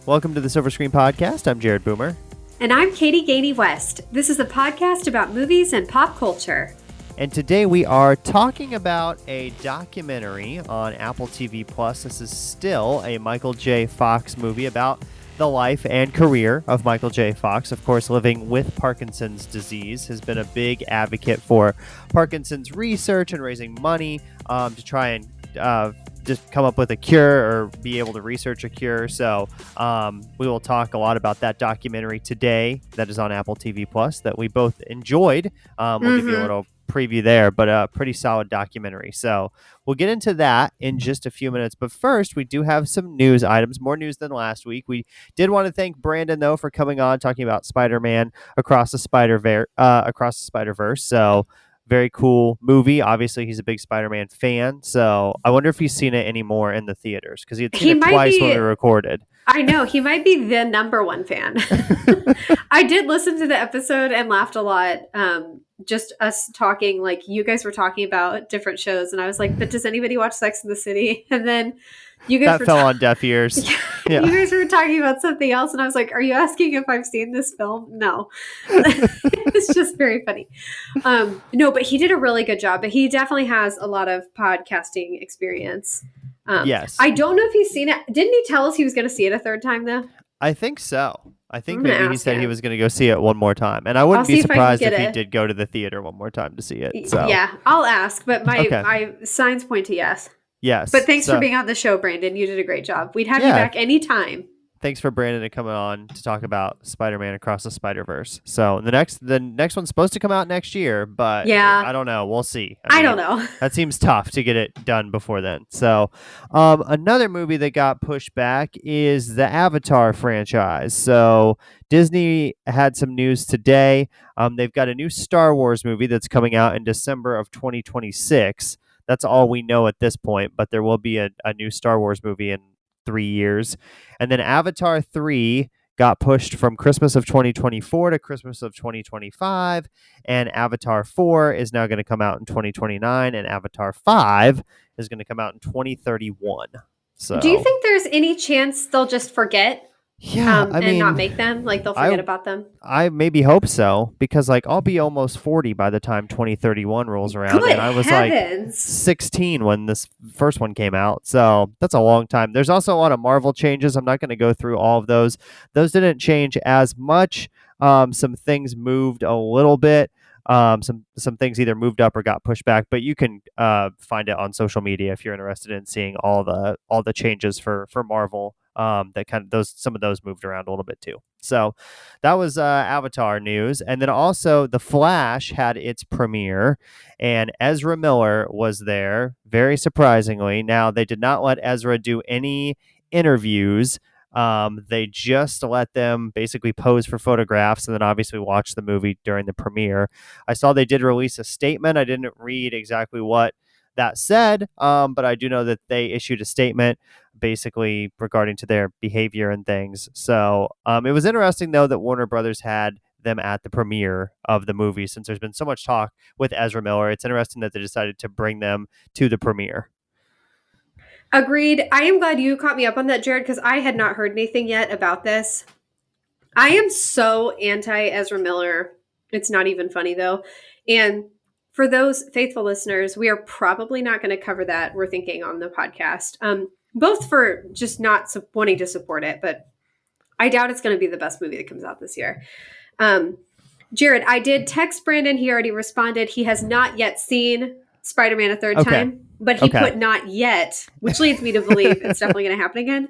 Welcome to the Silver Screen Podcast. I'm Jared Boomer. And I'm Katie Gainey West. This is a podcast about movies and pop culture. And today we are talking about a documentary on Apple TV+. This is still a Michael J. Fox movie about the life and career of Michael J. Fox. Of course, living with Parkinson's disease, has been a big advocate for Parkinson's research and raising money to try and just come up with a cure or be able to research a cure. So we will talk a lot about that documentary today that is on Apple TV Plus that we both enjoyed. We'll give you a little preview there, but a pretty solid documentary. So we'll get into that in just a few minutes. But first, we do have some news items, more news than last week. We did want to thank Brandon, though, for coming on, talking about Spider-Man Across the Spider-Verse. So very cool movie. Obviously, he's a big Spider-Man fan. So I wonder if he's seen it anymore in the theaters, because he had seen it twice when we recorded. I know. He might be the number one fan. I did listen to the episode and laughed a lot. Just us talking, like you guys were talking about different shows. And I was like, but does anybody watch Sex and the City? And then you guys fell on deaf ears. Yeah. You guys were talking about something else. And I was like, are you asking if I've seen this film? No. It's just very funny. No, but he did a really good job. But he definitely has a lot of podcasting experience. Yes. I don't know if he's seen it. Didn't he tell us he was going to see it a third time, though? I think so. I think maybe he said he was going to go see it one more time. And I wouldn't be surprised if he did go to the theater one more time to see it. So. Yeah, I'll ask. But my signs point to yes. Yes. But thanks for being on the show, Brandon. You did a great job. We'd have you back anytime. Thanks for Brandon coming on to talk about Spider-Man Across the Spider-Verse. So the next one's supposed to come out next year, but I don't know. We'll see. I don't know. That seems tough to get it done before then. So another movie that got pushed back is the Avatar franchise. So Disney had some news today. They've got a new Star Wars movie that's coming out in December of 2026. That's all we know at this point, but there will be a new Star Wars movie in 3 years. And then Avatar 3 got pushed from Christmas of 2024 to Christmas of 2025, and Avatar 4 is now going to come out in 2029, and Avatar 5 is going to come out in 2031. So do you think there's any chance they'll just forget? I mean, not make them, like they'll forget about them? I maybe hope so, because like I'll be almost 40 by the time 2031 rolls around. Good and I was heavens. like 16 when this first one came out. So that's a long time. There's also a lot of Marvel changes. I'm not going to go through all of those. Those didn't change as much. Some things moved a little bit. Some things either moved up or got pushed back, but you can find it on social media if you're interested in seeing all the changes for Marvel. That kind of some of those moved around a little bit too. So that was Avatar news. And then also The Flash had its premiere, and Ezra Miller was there, very surprisingly. Now, they did not let Ezra do any interviews. They just let them basically pose for photographs and then obviously watch the movie during the premiere. I saw they did release a statement. I didn't read exactly what that said, but I do know that they issued a statement basically regarding to their behavior and things. So it was interesting, though, that Warner Brothers had them at the premiere of the movie, since there's been so much talk with Ezra Miller. It's interesting that they decided to bring them to the premiere. Agreed. I am glad you caught me up on that, Jared, because I had not heard anything yet about this. I am so anti Ezra Miller. It's not even funny, though. And for those faithful listeners, we are probably not going to cover that, we're thinking, on the podcast. Both for just not wanting to support it, but I doubt it's going to be the best movie that comes out this year. Jared, I did text Brandon. He already responded. He has not yet seen Spider-Man a third time, but he put not yet, which leads me to believe it's definitely going to happen again.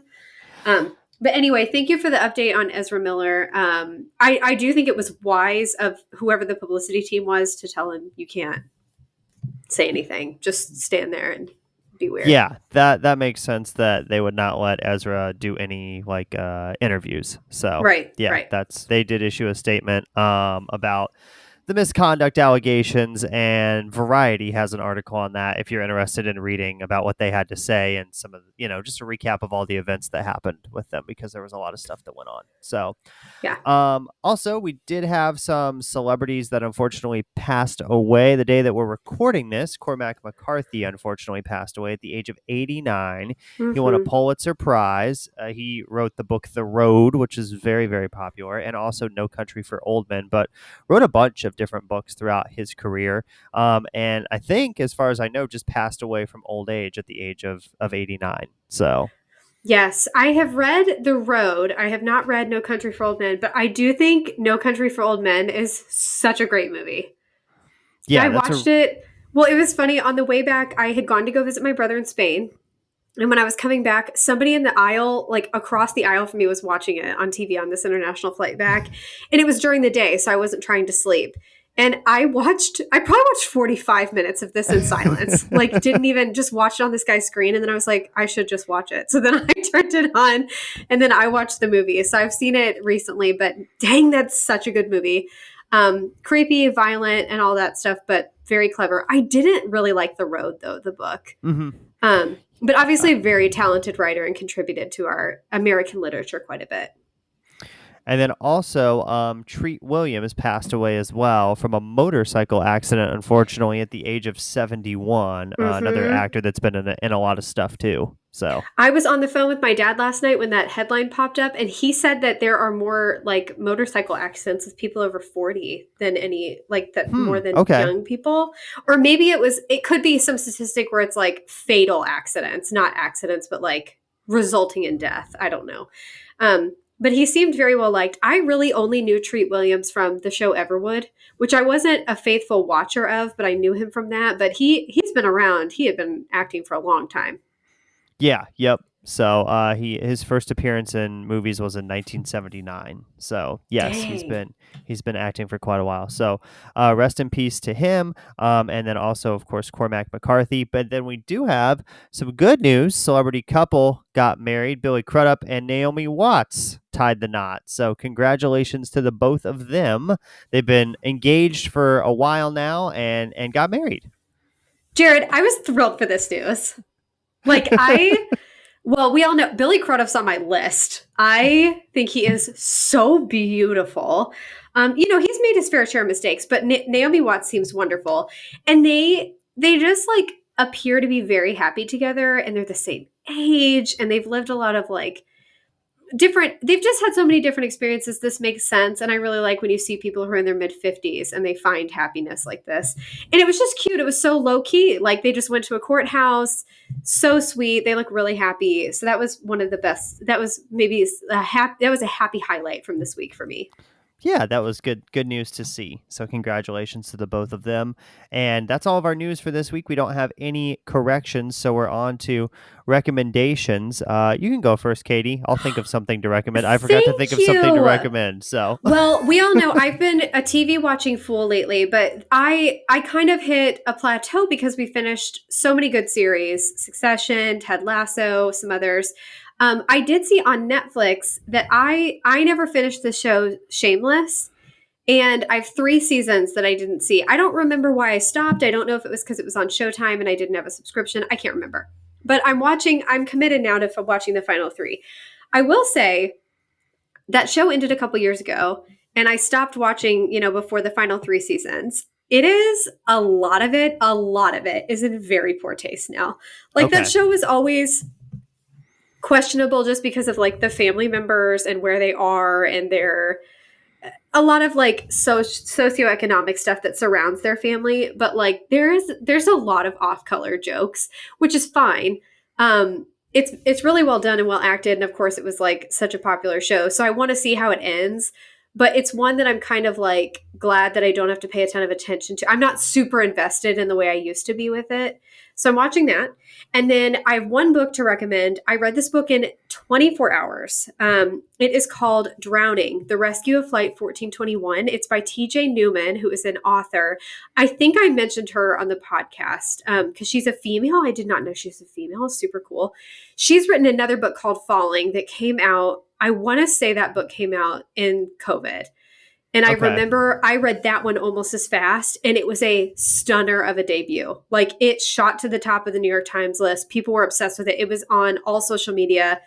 But anyway, thank you for the update on Ezra Miller. I do think it was wise of whoever the publicity team was to tell him you can't say anything. Just stand there and be weird. Yeah, that makes sense that they would not let Ezra do any interviews. So right. they did issue a statement about the misconduct allegations, and Variety has an article on that if you're interested in reading about what they had to say and some of just a recap of all the events that happened with them, because there was a lot of stuff that went on. So Yeah. also, we did have some celebrities that unfortunately passed away the day that we're recording this. Cormac McCarthy unfortunately passed away at the age of 89. He won a Mm-hmm. Pulitzer Prize. He wrote the book The Road, which is very, very popular, and also No Country for Old Men, but wrote a bunch of different books throughout his career. And I think, as far as I know, just passed away from old age at the age of 89. So Yes, I have read The Road. I have not read No Country for Old Men, but I do think No Country for Old Men is such a great movie. I yeah, that's a watched it. Well, it was funny. On the way back, I had gone to go visit my brother in Spain. And when I was coming back, somebody in the aisle, like across the aisle from me, was watching it on TV on this international flight back. And it was during the day, so I wasn't trying to sleep. And I probably watched 45 minutes of this in silence. Like, didn't even just watch it on this guy's screen. And then I was like, I should just watch it. So then I turned it on and then I watched the movie. So I've seen it recently, but dang, that's such a good movie. Creepy, violent, and all that stuff, but very clever. I didn't really like The Road, though, the book. mhm. But obviously a very talented writer and contributed to our American literature quite a bit. And then also, Treat Williams passed away as well from a motorcycle accident, unfortunately, at the age of 71. Another Mm-hmm. actor that's been in a lot of stuff, too. So, I was on the phone with my dad last night when that headline popped up, and he said that there are more like motorcycle accidents with people over 40 than more than okay. young people. Or maybe it could be some statistic where it's like fatal accidents, not accidents, but like resulting in death. I don't know. But he seemed very well liked. I really only knew Treat Williams from the show Everwood, which I wasn't a faithful watcher of, but I knew him from that. But he's been around. He had been acting for a long time. Yeah, yep. So his first appearance in movies was in 1979. So yes, Dang. he's been acting for quite a while. So rest in peace to him. And then also, of course, Cormac McCarthy. But then we do have some good news. Celebrity couple got married. Billy Crudup and Naomi Watts tied the knot. So congratulations to the both of them. They've been engaged for a while now and got married. Jared, I was thrilled for this news. Well, we all know Billy Crudup's on my list. I think he is so beautiful. He's made his fair share of mistakes, but Naomi Watts seems wonderful, and they just like appear to be very happy together, and they're the same age, and they've lived a lot of like they've just had so many different experiences. This makes sense. And I really like when you see people who are in their mid 50s and they find happiness like this. And it was just cute. It was so low key. Like they just went to a courthouse. So sweet. They look really happy. So that was one of the best. That was maybe that was a happy highlight from this week for me. Yeah, that was good news to see. So congratulations to the both of them. And that's all of our news for this week. We don't have any corrections, so we're on to recommendations. You can go first, Katie. I'll think of something to recommend. I forgot to think Thank of something to you. recommend. So Well, we all know I've been a TV watching fool lately, but I kind of hit a plateau because we finished so many good series: Succession, Ted Lasso, some others. I did see on Netflix that I never finished the show Shameless, and I have 3 seasons that I didn't see. I don't remember why I stopped. I don't know if it was because it was on Showtime and I didn't have a subscription. I can't remember. But I'm committed now to watching the final 3. I will say that show ended a couple years ago, and I stopped watching, before the final 3 seasons. It is a lot of it is in very poor taste now. Like that okay. show was always questionable just because of like the family members and where they are, and their a lot of like socioeconomic stuff that surrounds their family, but like there's a lot of off-color jokes, which is fine. It's really well done and well acted, and of course it was like such a popular show, so I want to see how it ends. But it's one that I'm kind of like glad that I don't have to pay a ton of attention to. I'm not super invested in the way I used to be with it. So I'm watching that. And then I have one book to recommend. I read this book in 24 hours. It is called Drowning: The Rescue of Flight 1421. It's by TJ Newman, who is an author. I think I mentioned her on the podcast because she's a female. I did not know she's a female. Super cool. She's written another book called Falling that came out. I want to say that book came out in COVID. And I Okay. remember I read that one almost as fast, and it was a stunner of a debut. Like, it shot to the top of the New York Times list. People were obsessed with it. It was on all social media,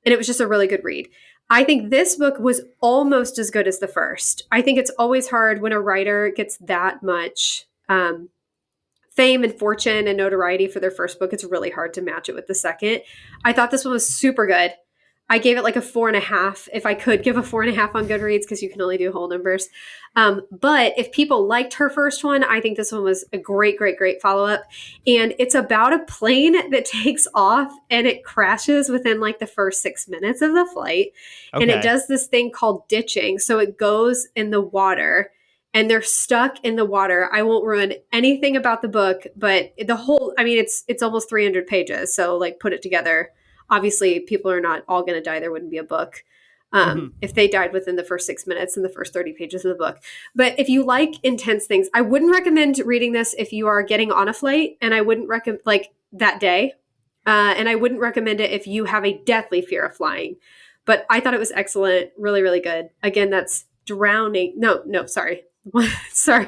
and it was just a really good read. I think this book was almost as good as the first. I think it's always hard when a writer gets that much fame and fortune and notoriety for their first book. It's really hard to match it with the second. I thought this one was super good. I gave it like a 4.5. If I could give a 4.5 on Goodreads, because you can only do whole numbers. But if people liked her first one, I think this one was a great, great, great follow up. And it's about a plane that takes off and it crashes within like the first 6 minutes of the flight. And it Okay. does this thing called ditching. So it goes in the water and they're stuck in the water. I won't ruin anything about the book, but the whole, I mean, it's almost 300 pages. So like put it together. Obviously, people are not all going to die. There wouldn't be a book Hmm. if they died within the first 6 minutes in the first 30 pages of the book. But if you like intense things, I wouldn't recommend reading this if you are getting on a flight, and I wouldn't recommend like that day. And I wouldn't recommend it if you have a deathly fear of flying. But I thought it was excellent, really, really good. Again, that's Drowning. No, sorry. Sorry.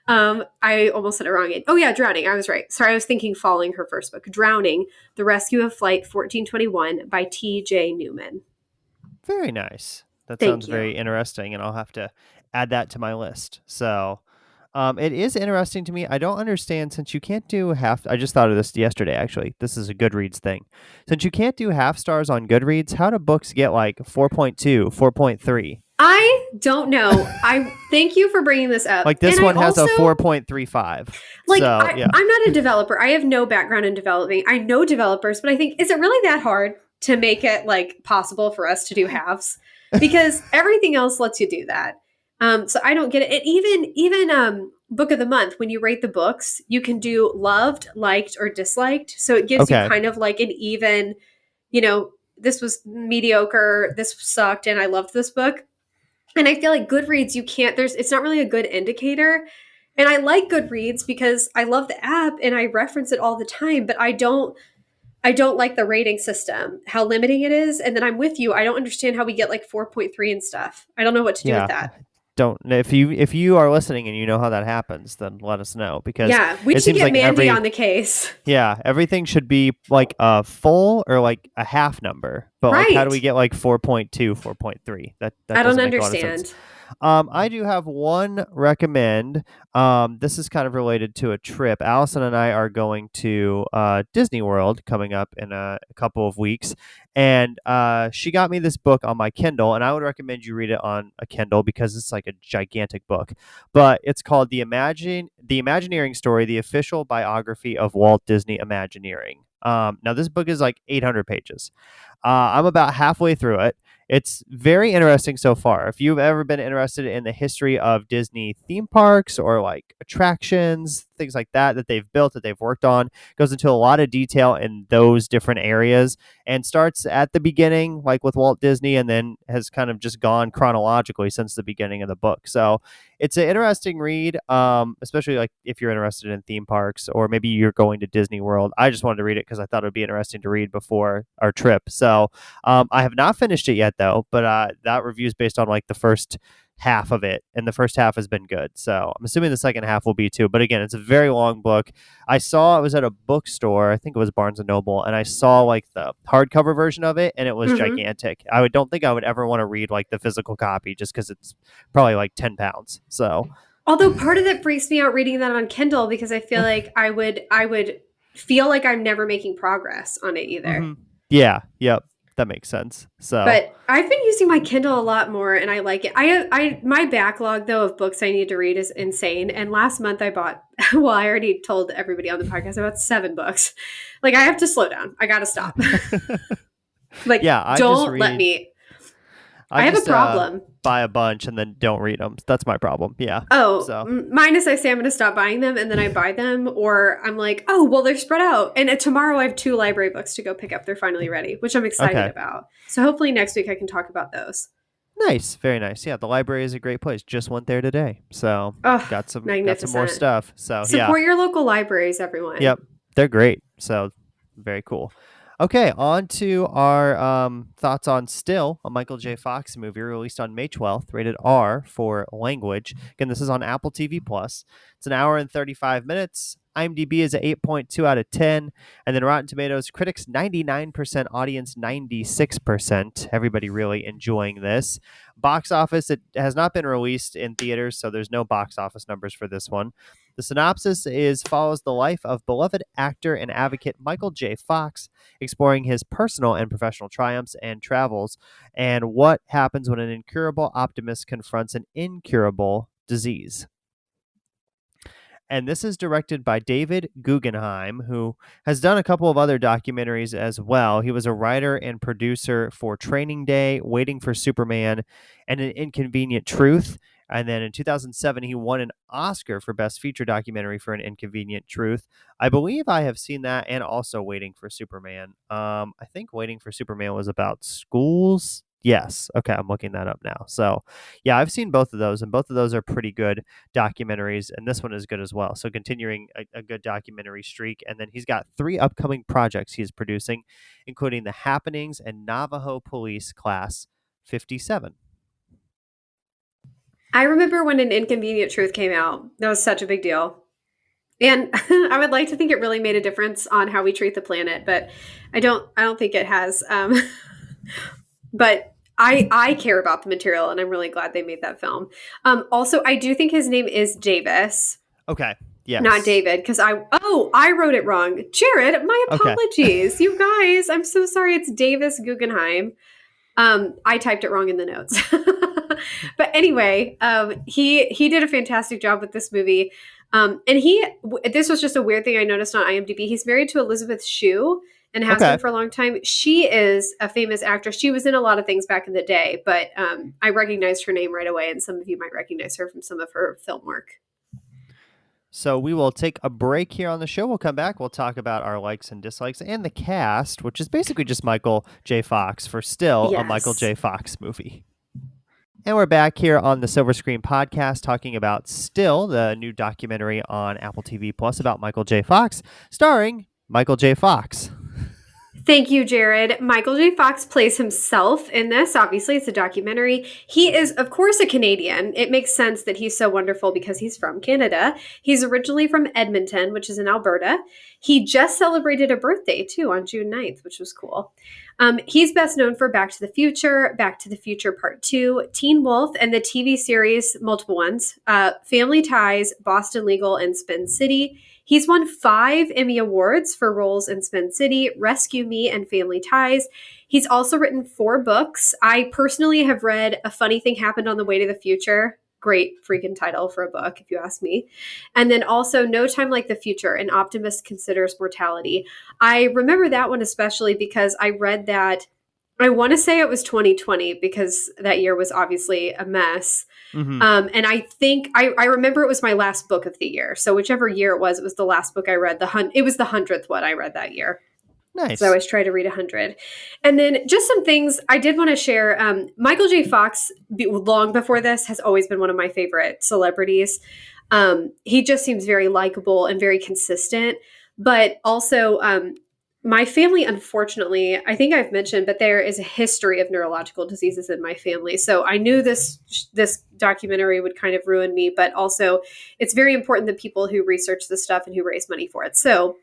I almost said it wrong. Oh, yeah, Drowning. I was right. Sorry, I was thinking Falling, her first book. Drowning, The Rescue of Flight 1421 by T.J. Newman. Very nice. That sounds Thank you. very interesting, and I'll have to add that to my list. So, it is interesting to me. I don't understand since you can't do half. I just thought of this yesterday, actually. This is a Goodreads thing. Since you can't do half stars on Goodreads, how do books get like 4.2, 4.3? I don't know. I thank you for bringing this up. Like this And I one has also, a 4.35. like, So, yeah. I'm not a developer. I have no background in developing. I know developers, but I think, is it really that hard to make it like possible for us to do halves? Because everything else lets you do that. So I don't get it. And even book of the month, when you rate the books, you can do loved, liked, or disliked. So it gives you Okay. kind of like an even, you know, this was mediocre, this sucked, and I loved this book. And I feel like Goodreads, you can't, it's not really a good indicator. And I like Goodreads because I love the app and I reference it all the time, but I don't like the rating system, how limiting it is. And then I'm with you. I don't understand how we get like 4.3 and stuff. I don't know what to do with Yeah. that. Don't if you are listening and you know how that happens, then let us know because Yeah, we it should seems get like Mandy on the case. everything should be like a full or like a half number. But like how do we Right. get like 4.2, 4.3? That I don't doesn't make a lot of sense. understand. I do have one recommend. This is kind of related to a trip. Allison and I are going to Disney World coming up in a couple of weeks, and she got me this book on my Kindle, and I would recommend you read it on a Kindle because it's like a gigantic book. But it's called the Imagineering Story: The Official Biography of Walt Disney Imagineering. Now this book is like 800 pages. I'm about halfway through it. It's very interesting so far. If you've ever been interested in the history of Disney theme parks or like attractions, things like that they've built, that they've worked on, goes into a lot of detail in those different areas and starts at the beginning, like with Walt Disney, and then has kind of just gone chronologically since the beginning of the book. So it's an interesting read, especially like if you're interested in theme parks or maybe you're going to Disney World. I just wanted to read it because I thought it would be interesting to read before our trip. So I have not finished it yet though, but that review is based on like the first half of it, and the first half has been good. So I'm assuming the second half will be too. But again, it's a very long book. I was at a bookstore, I think it was Barnes and Noble, and I saw like the hardcover version of it, and it was Hmm. gigantic. Don't think I would ever want to read like the physical copy just because it's probably like 10 pounds. So Although part of it freaks me out reading that on Kindle because I feel like I would feel like I'm never making progress on it either. hmm, yeah, yep, that makes sense. So But I've been using my Kindle a lot more and I like it. I my backlog though of books I need to read is insane. And last month I bought well, I already told everybody on the podcast about 7 books. Like I have to slow down. I got to stop. Like yeah, don't let me. I I have a just problem. buy a bunch and then don't read them. That's my problem. Yeah. Oh, So mine is I say I'm going to stop buying them and then I buy them, or I'm like, oh, well, they're spread out. And tomorrow I have 2 library books to go pick up. They're finally ready, which I'm excited okay. about. So hopefully next week I can talk about those. Nice, very nice. Yeah, the library is a great place. Just went there today, so Oh, got some more magnificent. stuff. So yeah, Support your local libraries, everyone. yep, they're great. So very cool. Okay, on to our thoughts on Still, a Michael J. Fox movie released on May 12th, rated R for language. Again, this is on Apple TV Plus. It's an hour and 35 minutes. IMDb is a 8.2 out of 10. And then Rotten Tomatoes, critics 99%, audience 96%. Everybody really enjoying this. Box office, it has not been released in theaters, so there's no box office numbers for this one. The synopsis is follows the life of beloved actor and advocate Michael J. Fox, exploring his personal and professional triumphs and travels, and what happens when an incurable optimist confronts an incurable disease. And this is directed by David Guggenheim, who has done a couple of other documentaries as well. He was a writer and producer for Training Day, Waiting for Superman, and An Inconvenient Truth. And then in 2007, he won an Oscar for Best Feature Documentary for An Inconvenient Truth. I believe I have seen that, and also Waiting for Superman. I think Waiting for Superman was about schools. Yes. Okay, I'm looking that up now. So, yeah, I've seen both of those, and both of those are pretty good documentaries, and this one is good as well. So continuing a good documentary streak, and then he's got 3 upcoming projects he's producing, including The Happenings and Navajo Police Class 57. I remember when An Inconvenient Truth came out. That was such a big deal. And I would like to think it really made a difference on how we treat the planet, but I don't think it has. But I care about the material, and I'm really glad they made that film. Also, I do think his name is Davis, Okay. Yes. not David, because I wrote it wrong. Jared, my Okay. apologies. You guys, I'm so sorry. It's Davis Guggenheim. I typed it wrong in the notes. But anyway, he did a fantastic job with this movie. And this was just a weird thing I noticed on IMDb. He's married to Elizabeth Shue and has Okay. been for a long time. She is a famous actress. She was in a lot of things back in the day, but I recognized her name right away, and some of you might recognize her from some of her film work. So we will take a break here on the show. We'll come back. We'll talk about our likes and dislikes and the cast, which is basically just Michael J. Fox for Still, a Michael Yes. J. Fox movie. And we're back here on the Silver Screen Podcast talking about Still, the new documentary on Apple TV Plus about Michael J. Fox, starring Michael J. Fox. Thank you, Jared. Michael J. Fox plays himself in this. Obviously, it's a documentary. He is, of course, a Canadian. It makes sense that he's so wonderful because he's from Canada. He's originally from Edmonton, which is in Alberta. He just celebrated a birthday, too, on June 9th, which was cool. He's best known for Back to the Future Part 2, Teen Wolf, and the TV series, multiple ones, Family Ties, Boston Legal, and Spin City. He's won 5 Emmy Awards for roles in Spin City, Rescue Me, and Family Ties. He's also written 4 books. I personally have read A Funny Thing Happened on the Way to the Future. Great freaking title for a book, if you ask me. And then also No Time Like the Future, An Optimist Considers Mortality. I remember that one especially because I read that, I want to say it was 2020 because that year was obviously a mess. Mm-hmm. And I think I remember it was my last book of the year. So whichever year it was the last book I read. It was the 100th one I read that year. Nice. So I always try to read 100. And then just some things I did want to share. Michael J. Fox, long before this, has always been one of my favorite celebrities. He just seems very likable and very consistent. But also, my family, unfortunately, I think I've mentioned, but there is a history of neurological diseases in my family. So I knew this documentary would kind of ruin me, but also it's very important that people who research this stuff and who raise money for it. So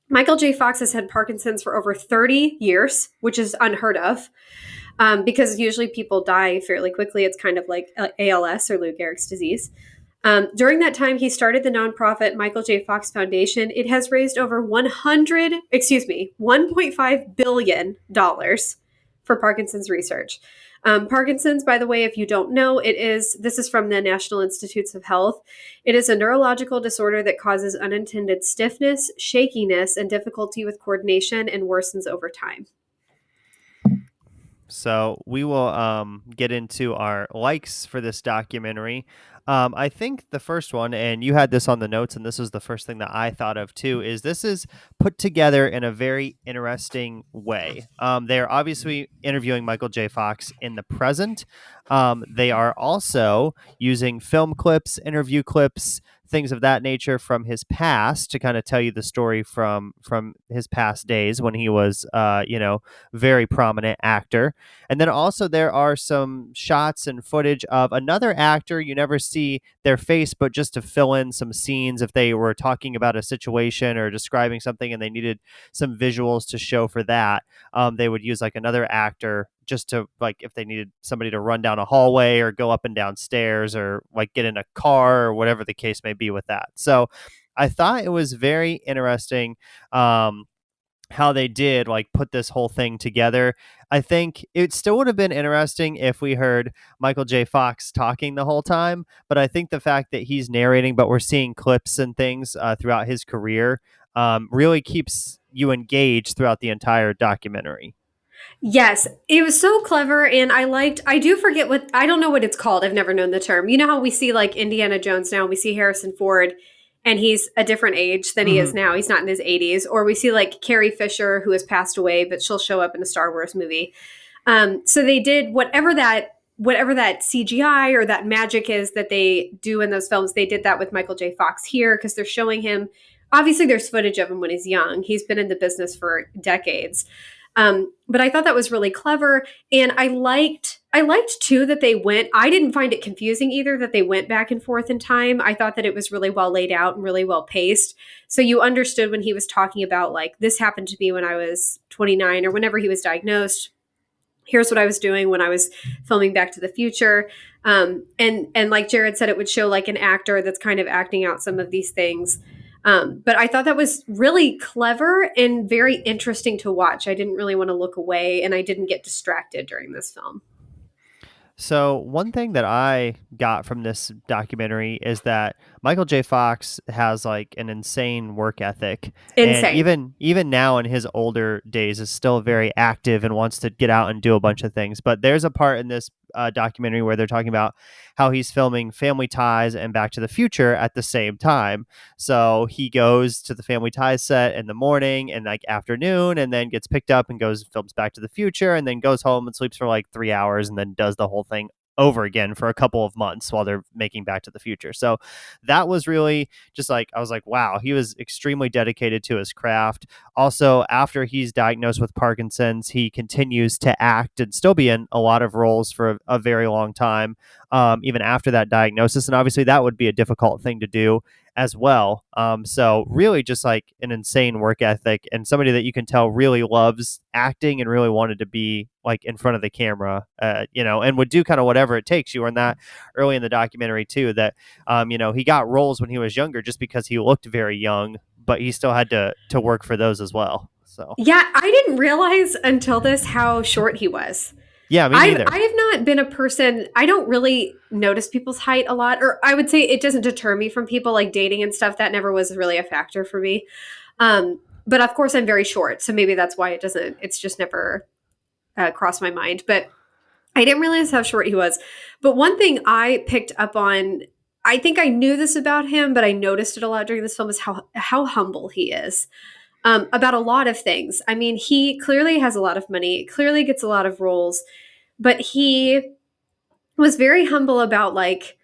Michael J. Fox has had Parkinson's for over 30 years, which is unheard of because usually people die fairly quickly. It's kind of like ALS or Lou Gehrig's disease. During that time, he started the nonprofit Michael J. Fox Foundation. It has raised over $1.5 billion for Parkinson's research. Parkinson's, by the way, if you don't know, this is from the National Institutes of Health. It is a neurological disorder that causes unintended stiffness, shakiness, and difficulty with coordination and worsens over time. So we will get into our likes for this documentary. I think the first one, and you had this on the notes, and this is the first thing that I thought of too, is this is put together in a very interesting way. They are obviously interviewing Michael J. Fox in the present. They are also using film clips, interview clips, things of that nature from his past to kind of tell you the story from his past days when he was very prominent actor. And then also there are some shots and footage of another actor. You never see their face, but just to fill in some scenes if they were talking about a situation or describing something and they needed some visuals to show for that. They would use like another actor just to, like, if they needed somebody to run down a hallway or go up and down stairs or like get in a car or whatever the case may be with that. So I thought it was very interesting. How they did like put this whole thing together. I think it still would have been interesting if we heard Michael J. Fox talking the whole time, but I think the fact that he's narrating, but we're seeing clips and things throughout his career, really keeps you engaged throughout the entire documentary. Yes, it was so clever. And I do forget I don't know what it's called. I've never known the term. You know how we see like Indiana Jones now, we see Harrison Ford and he's a different age than he is Hmm. now. He's not in his 80s. Or we see like Carrie Fisher, who has passed away, but she'll show up in a Star Wars movie. So they did whatever that CGI or that magic is that they do in those films. They did that with Michael J. Fox here because they're showing him. Obviously, there's footage of him when he's young. He's been in the business for decades. But I thought that was really clever, and I liked too that they went. I didn't find it confusing either that they went back and forth in time. I thought that it was really well laid out and really well paced. So you understood when he was talking about like this happened to me when I was 29 or whenever he was diagnosed. Here's what I was doing when I was filming Back to the Future. And like Jared said, it would show like an actor that's kind of acting out some of these things. But I thought that was really clever and very interesting to watch. I didn't really want to look away and I didn't get distracted during this film. So one thing that I got from this documentary is that Michael J. Fox has like an insane work ethic, and Insane. even now in his older days is still very active and wants to get out and do a bunch of things. But there's a part in this documentary where they're talking about how he's filming Family Ties and Back to the Future at the same time. So he goes to the Family Ties set in the morning and like afternoon, and then gets picked up and goes and films Back to the Future, and then goes home and sleeps for like 3 hours, and then does the whole thing over again for a couple of months while they're making Back to the Future. So that was really just like, I was like, wow, he was extremely dedicated to his craft. Also, after he's diagnosed with Parkinson's, he continues to act and still be in a lot of roles for a very long time, even after that diagnosis. And obviously, that would be a difficult thing to do as well. So really just like an insane work ethic and somebody that you can tell really loves acting and really wanted to be like in front of the camera, and would do kind of whatever it takes. You learn that early in the documentary too, that, he got roles when he was younger just because he looked very young, but he still had to work for those as well. So Yeah, I didn't realize until this how short he was. yeah, me I neither. have not been a person. I don't really notice people's height a lot, or I would say it doesn't deter me from people like dating and stuff. That never was really a factor for me. But of course, I'm very short, so maybe that's why it doesn't. It's just never crossed my mind. But I didn't realize how short he was. But one thing I picked up on, I think I knew this about him, but I noticed it a lot during this film, is how humble he is. About a lot of things. I mean, he clearly has a lot of money, clearly gets a lot of roles, but he was very humble about like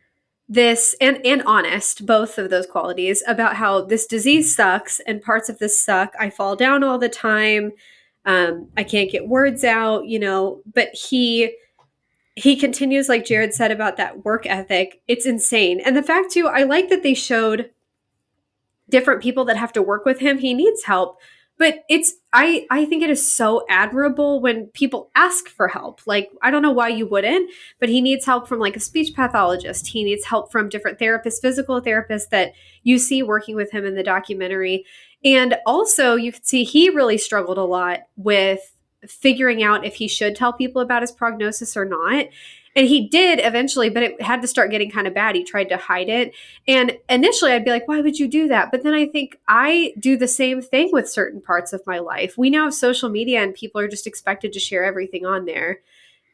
this and honest, both of those qualities, about how this disease sucks and parts of this suck. I fall down all the time. I can't get words out, but he continues, like Jared said, about that work ethic. It's insane. And the fact too, I like that they showed different people that have to work with him. He needs help, but I think it is so admirable when people ask for help. Like, I don't know why you wouldn't, but he needs help from like a speech pathologist. He needs help from different therapists, physical therapists that you see working with him in the documentary. And also you could see he really struggled a lot with figuring out if he should tell people about his prognosis or not. And he did eventually, but it had to start getting kind of bad. He tried to hide it. And initially I'd be like, why would you do that? But then I think I do the same thing with certain parts of my life. We now have social media and people are just expected to share everything on there.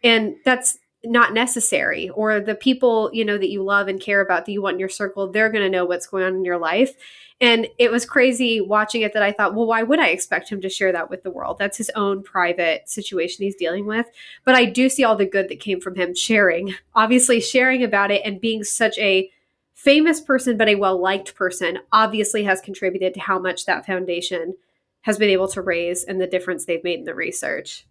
And that's not necessary. Or the people, that you love and care about, that you want in your circle, they're going to know what's going on in your life. And it was crazy watching it that I thought, well, why would I expect him to share that with the world? That's his own private situation he's dealing with. But I do see all the good that came from him sharing, obviously sharing about it and being such a famous person, but a well-liked person, obviously has contributed to how much that foundation has been able to raise and the difference they've made in the research.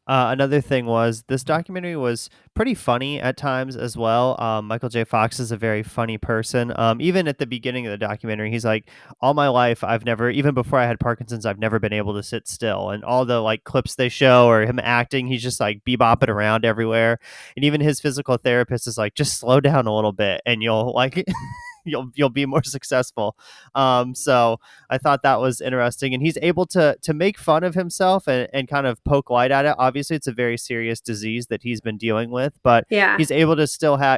Another thing was this documentary was pretty funny at times as well. Michael J. Fox is a very funny person. Even at the beginning of the documentary, he's like, "All my life, I've never, even before I had Parkinson's, I've never been able to sit still." And all the like clips they show or him acting, he's just like bebopping around everywhere. And even his physical therapist is like, "Just slow down a little bit, and you'll like." You'll be more successful. So I thought that was interesting, and he's able to make fun of himself and kind of poke light at it. Obviously, it's a very serious disease that he's been dealing with, but Yeah. he's able to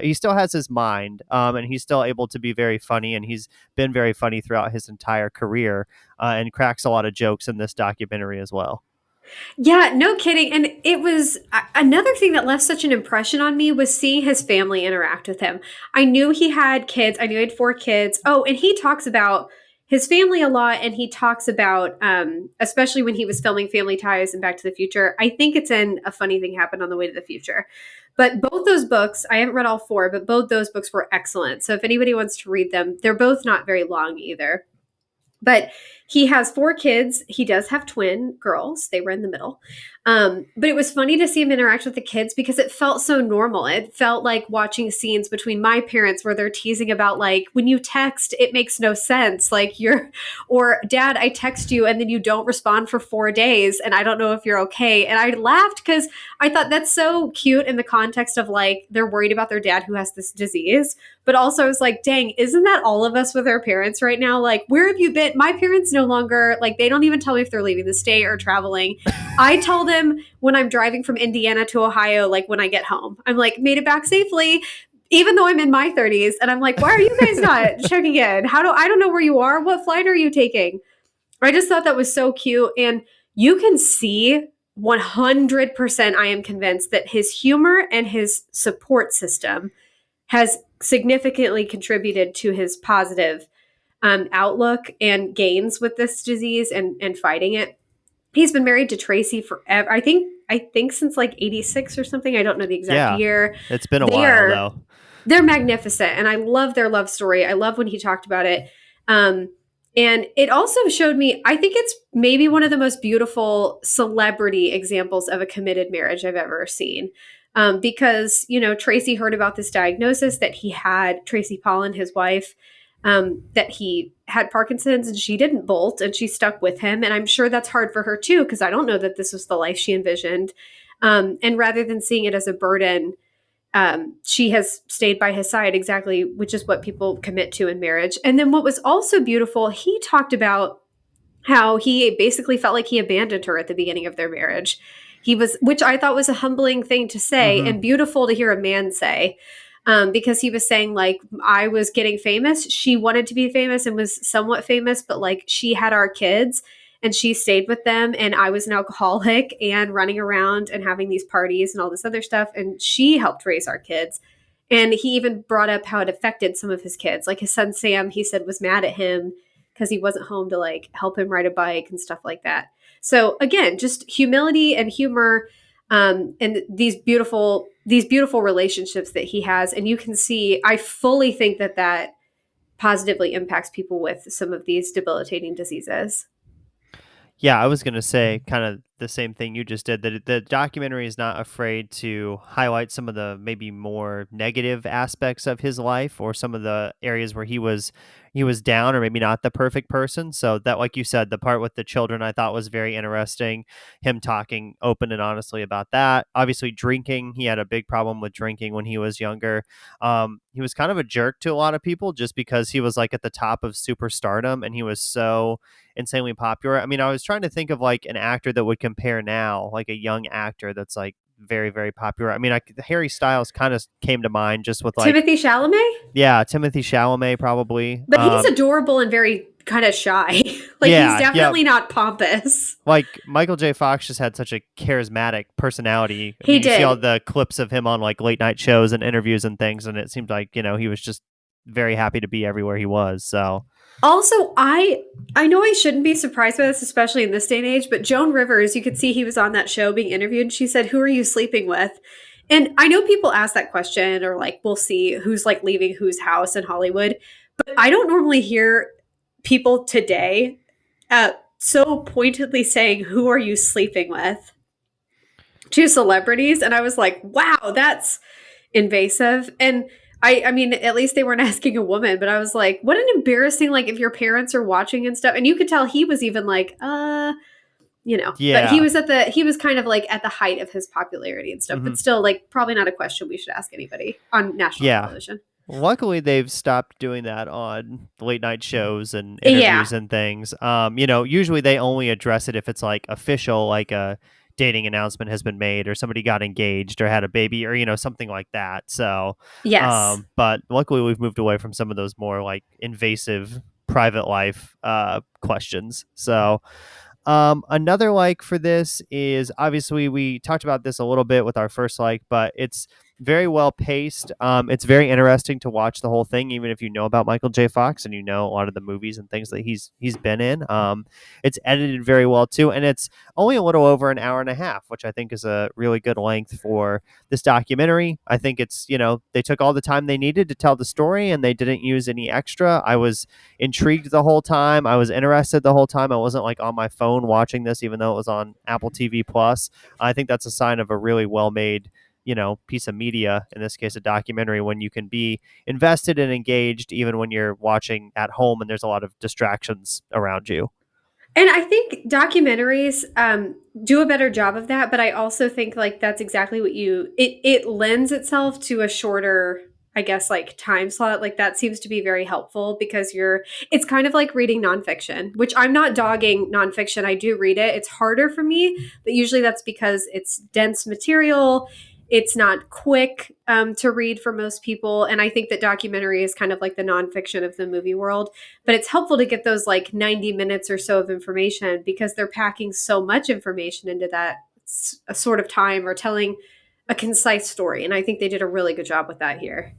he still has his mind, and he's still able to be very funny, and he's been very funny throughout his entire career, and cracks a lot of jokes in this documentary as well. Yeah, no kidding. And it was another thing that left such an impression on me was seeing his family interact with him. I knew he had kids. I knew he had 4 kids. Oh, and he talks about his family a lot. And he talks about, especially when he was filming Family Ties and Back to the Future. I think it's in A Funny Thing Happened on the Way to the Future. But both those books, I haven't read all 4, but both those books were excellent. So if anybody wants to read them, they're both not very long either. But he has 4 kids. He does have twin girls. They were in the middle. But it was funny to see him interact with the kids because it felt so normal. It felt like watching scenes between my parents where they're teasing about, like, when you text, it makes no sense. Like, or Dad, I text you and then you don't respond for 4 days and I don't know if you're okay. And I laughed because I thought that's so cute in the context of, like, they're worried about their dad who has this disease. But also I was like, dang, isn't that all of us with our parents right now? Like, where have you been? My parents no longer, like, they don't even tell me if they're leaving the state or traveling. I tell them when I'm driving from Indiana to Ohio, like when I get home, I'm like, made it back safely, even though I'm in my 30s. And I'm like, why are you guys not checking in? I don't know where you are. What flight are you taking? I just thought that was so cute. And you can see 100%, I am convinced that his humor and his support system has significantly contributed to his positive outlook and gains with this disease and fighting it. He's been married to Tracy forever. I think since like 86 or something. I don't know the exact Yeah, year. it's been a They while are though. they're magnificent and I love their love story. I love when he talked about it. Um and it also showed me, I think it's maybe one of the most beautiful celebrity examples of a committed marriage I've ever seen. Because, Tracy heard about this diagnosis that he had, Tracy Pollan, his wife, that he had Parkinson's and she didn't bolt and she stuck with him. And I'm sure that's hard for her too, because I don't know that this was the life she envisioned. And rather than seeing it as a burden, she has stayed by his side exactly, which is what people commit to in marriage. And then what was also beautiful, he talked about how he basically felt like he abandoned her at the beginning of their marriage. Which I thought was a humbling thing to say Hmm. and beautiful to hear a man say. Because he was saying, like, I was getting famous. She wanted to be famous and was somewhat famous, but like she had our kids and she stayed with them. And I was an alcoholic and running around and having these parties and all this other stuff. And she helped raise our kids. And he even brought up how it affected some of his kids. Like his son, Sam, he said was mad at him because he wasn't home to like help him ride a bike and stuff like that. So again, just humility and humor, and these beautiful relationships that he has. And you can see, I fully think that positively impacts people with some of these debilitating diseases. Yeah, I was gonna say kind of the same thing you just did. That the documentary is not afraid to highlight some of the maybe more negative aspects of his life, or some of the areas where he was down, or maybe not the perfect person. So that, like you said, the part with the children, I thought was very interesting. Him talking open and honestly about that. Obviously, drinking. He had a big problem with drinking when he was younger. He was kind of a jerk to a lot of people just because he was like at the top of superstardom and he was so insanely popular. I mean, I was trying to think of like an actor that would compare now, like a young actor that's like very, very popular. I mean, Harry Styles kind of came to mind just with like, Timothy Chalamet, yeah, Timothy Chalamet probably. but he's adorable and very kind of shy. Like he's Yeah, yeah. definitely not pompous. Like Michael J. Fox just had such a charismatic personality. I He mean, you see all did. the clips of him on like late night shows and interviews and things, and it seemed like, he was just very happy to be everywhere he was. So, Also, I know I shouldn't be surprised by this, especially in this day and age, but Joan Rivers, you could see he was on that show being interviewed. And she said, "Who are you sleeping with?" And I know people ask that question or like we'll see who's like leaving whose house in Hollywood, but I don't normally hear people today so pointedly saying, "Who are you sleeping with?" to celebrities, and I was like, "Wow, that's invasive." And I mean, at least they weren't asking a woman, but I was like, "What an embarrassing like if your parents are watching and stuff." And you could tell he was even like, but Yeah. he was kind of like at the height of his popularity and stuff, Hmm. but still like probably not a question we should ask anybody on national Yeah. television. Luckily, they've stopped doing that on late night shows and Yeah. interviews and things. Usually they only address it if it's like official, like a dating announcement has been made or somebody got engaged or had a baby or, something like that. So, Yes. but luckily we've moved away from some of those more like invasive private life questions. So, another like for this is obviously we talked about this a little bit with our first like, but it's very well paced. It's very interesting to watch the whole thing, even if you know about Michael J. Fox and you know a lot of the movies and things that he's been in. It's edited very well too, and it's only a little over an hour and a half, which I think is a really good length for this documentary. I think it's they took all the time they needed to tell the story, and they didn't use any extra. I was intrigued the whole time. I was interested the whole time. I wasn't like on my phone watching this, even though it was on Apple TV Plus. I think that's a sign of a really well made, piece of media, in this case, a documentary, when you can be invested and engaged, even when you're watching at home and there's a lot of distractions around you. And I think documentaries do a better job of that, but I also think like that's exactly what it lends itself to a shorter, I guess, like time slot. Like that seems to be very helpful because it's kind of like reading nonfiction, which I'm not dogging nonfiction. I do read it. It's harder for me, but usually that's because it's dense material. It's not quick to read for most people. And I think that documentary is kind of like the nonfiction of the movie world, but it's helpful to get those like 90 minutes or so of information because they're packing so much information into that a sort of time or telling a concise story. And I think they did a really good job with that here.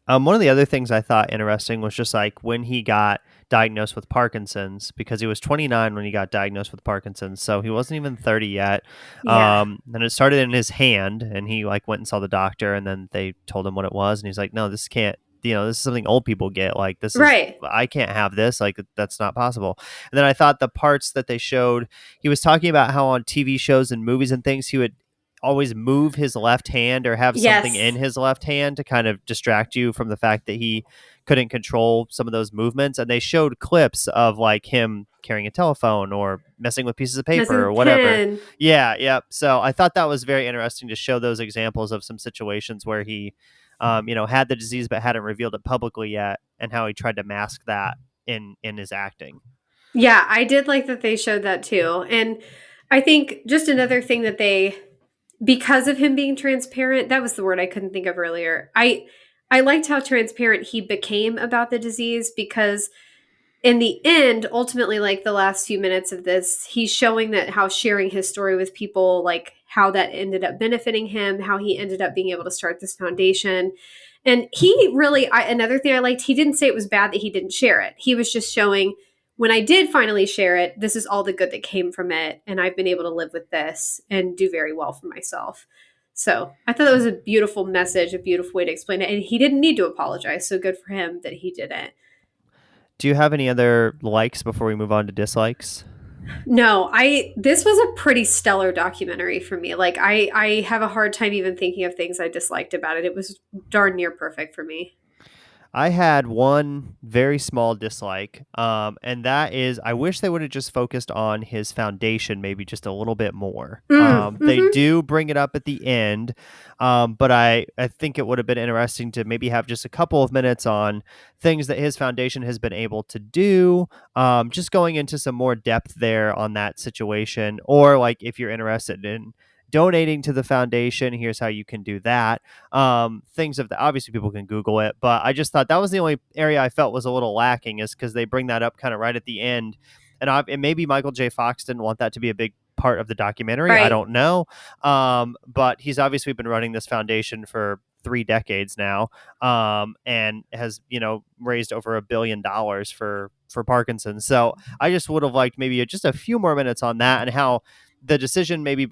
One of the other things I thought interesting was just like when he got diagnosed with Parkinson's, because he was 29 when he got diagnosed with Parkinson's, so he wasn't even 30 yet. Yeah. And it started in his hand, and he like went and saw the doctor, and then they told him what it was, and he's like, "No, this can't. This is something old people get. Like Right. I can't have this. Like that's not possible." And then I thought the parts that they showed, he was talking about how on TV shows and movies and things, he would always move his left hand or have something in Yes. his left hand to kind of distract you from the fact that he couldn't control some of those movements. And they showed clips of like him carrying a telephone or messing with pieces of Messing paper or with whatever. pen. Yeah. So I thought that was very interesting to show those examples of some situations where he had the disease but hadn't revealed it publicly yet, and how he tried to mask that in his acting. Yeah, I did like that they showed that too. And I think just another thing that because of him being transparent, that was the word I couldn't think of earlier. I liked how transparent he became about the disease because in the end, ultimately, like the last few minutes of this, he's showing that how sharing his story with people, like how that ended up benefiting him, how he ended up being able to start this foundation. And he really, another thing I liked, he didn't say it was bad that he didn't share it. He was just showing when I did finally share it, this is all the good that came from it. And I've been able to live with this and do very well for myself. So I thought that was a beautiful message, a beautiful way to explain it. And he didn't need to apologize. So good for him that he didn't. Do you have any other likes before we move on to dislikes? No, this was a pretty stellar documentary for me. Like I have a hard time even thinking of things I disliked about it. It was darn near perfect for me. I had one very small dislike, and that is I wish they would have just focused on his foundation maybe just a little bit more. They Mm-hmm. do bring it up at the end, but I think it would have been interesting to maybe have just a couple of minutes on things that his foundation has been able to do, just going into some more depth there on that situation, or like if you're interested in donating to the foundation, here's how you can do that. Things of the obviously people can Google it, but I just thought that was the only area I felt was a little lacking, is because they bring that up kind of right at the end, and maybe Michael J. Fox didn't want that to be a big part of the documentary. I Right. don't know, but he's obviously been running this foundation for 3 decades now, and has raised over $1 billion for Parkinson's. So I just would have liked maybe just a few more minutes on that, and how the decision maybe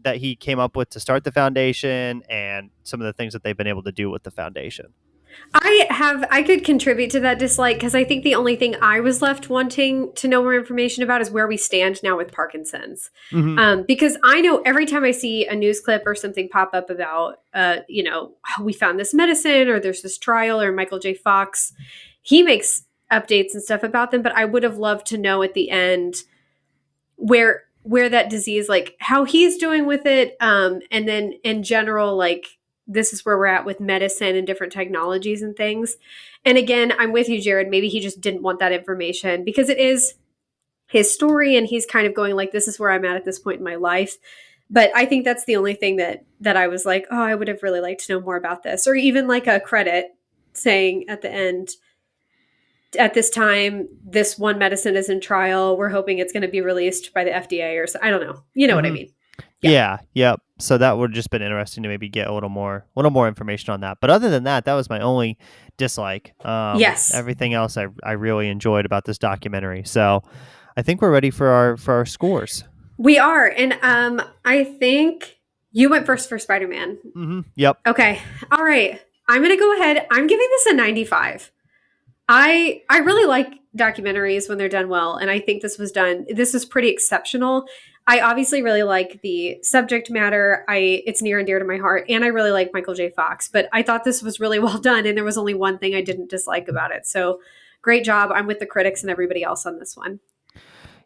that he came up with to start the foundation, and some of the things that they've been able to do with the foundation. I could contribute to that dislike because I think the only thing I was left wanting to know more information about is where we stand now with Parkinson's. Because I know every time I see a news clip or something pop up about, we found this medicine or there's this trial or Michael J. Fox, he makes updates and stuff about them. But I would have loved to know at the end where that disease, like how he's doing with it. And then in general, like, this is where we're at with medicine and different technologies and things. And again, I'm with you, Jared. Maybe he just didn't want that information because it is his story and he's kind of going like, this is where I'm at this point in my life. But I think that's the only thing that I was like, oh, I would have really liked to know more about this. Or even like a credit saying at the end, at this time, this one medicine is in trial. We're hoping it's going to be released by the FDA or so. I don't know. You know what I mean? Yeah. Yep. So that would have just been interesting to maybe get a little more information on that. But other than that, that was my only dislike. Yes. Everything else I really enjoyed about this documentary. So I think we're ready for our scores. We are. And I think you went first for Spider-Man. Yep. Okay. All right. I'm going to go ahead. I'm giving this a 95. I really like documentaries when they're done well. And I think this is pretty exceptional. I obviously really like the subject matter. It's near and dear to my heart. And I really like Michael J. Fox. But I thought this was really well done. And there was only one thing I didn't dislike about it. So great job. I'm with the critics and everybody else on this one.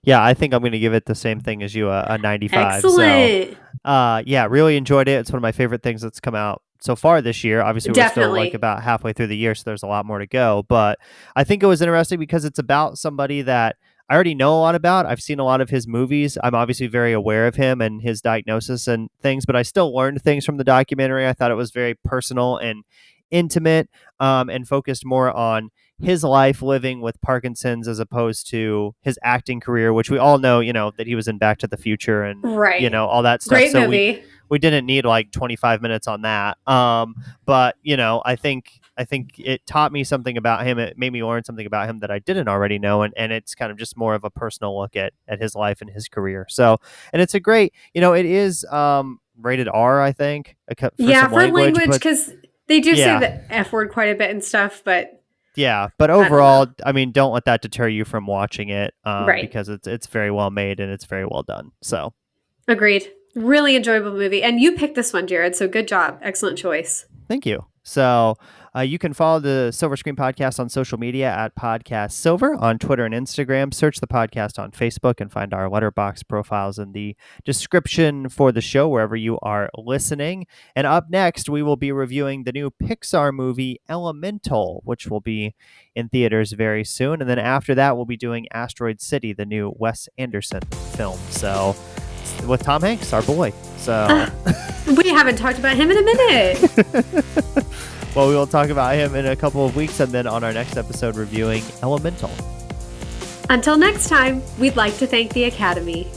Yeah, I think I'm going to give it the same thing as you, a 95. Excellent. So, yeah, really enjoyed it. It's one of my favorite things that's come out so far this year. Obviously, we're still like about halfway through the year, so there's a lot more to go. But I think it was interesting because it's about somebody that I already know a lot about. I've seen a lot of his movies. I'm obviously very aware of him and his diagnosis and things, but I still learned things from the documentary. I thought it was very personal and intimate, and focused more on his life living with Parkinson's as opposed to his acting career, which we all know, that he was in Back to the Future and, all that stuff. Great movie. We didn't need like 25 minutes on that. But, I think it taught me something about him. It made me learn something about him that I didn't already know. And it's kind of just more of a personal look at his life and his career. So, and it's a great, it is rated R, I think. For language, because they do say the F word quite a bit and stuff, but. Yeah, but overall, I mean, don't let that deter you from watching it, right? Because it's very well made and it's very well done. So, agreed. Really enjoyable movie, and you picked this one, Jared. So good job, excellent choice. Thank you. So, you can follow the Silver Screen Podcast on social media at Podcast Silver on Twitter and Instagram. Search the podcast on Facebook and find our Letterboxd profiles in the description for the show wherever you are listening. And up next, we will be reviewing the new Pixar movie Elemental, which will be in theaters very soon. And then after that, we'll be doing Asteroid City, the new Wes Anderson film. So, with Tom Hanks, our boy. So we haven't talked about him in a minute. Well, we will talk about him in a couple of weeks and then on our next episode reviewing Elemental. Until next time, we'd like to thank the Academy.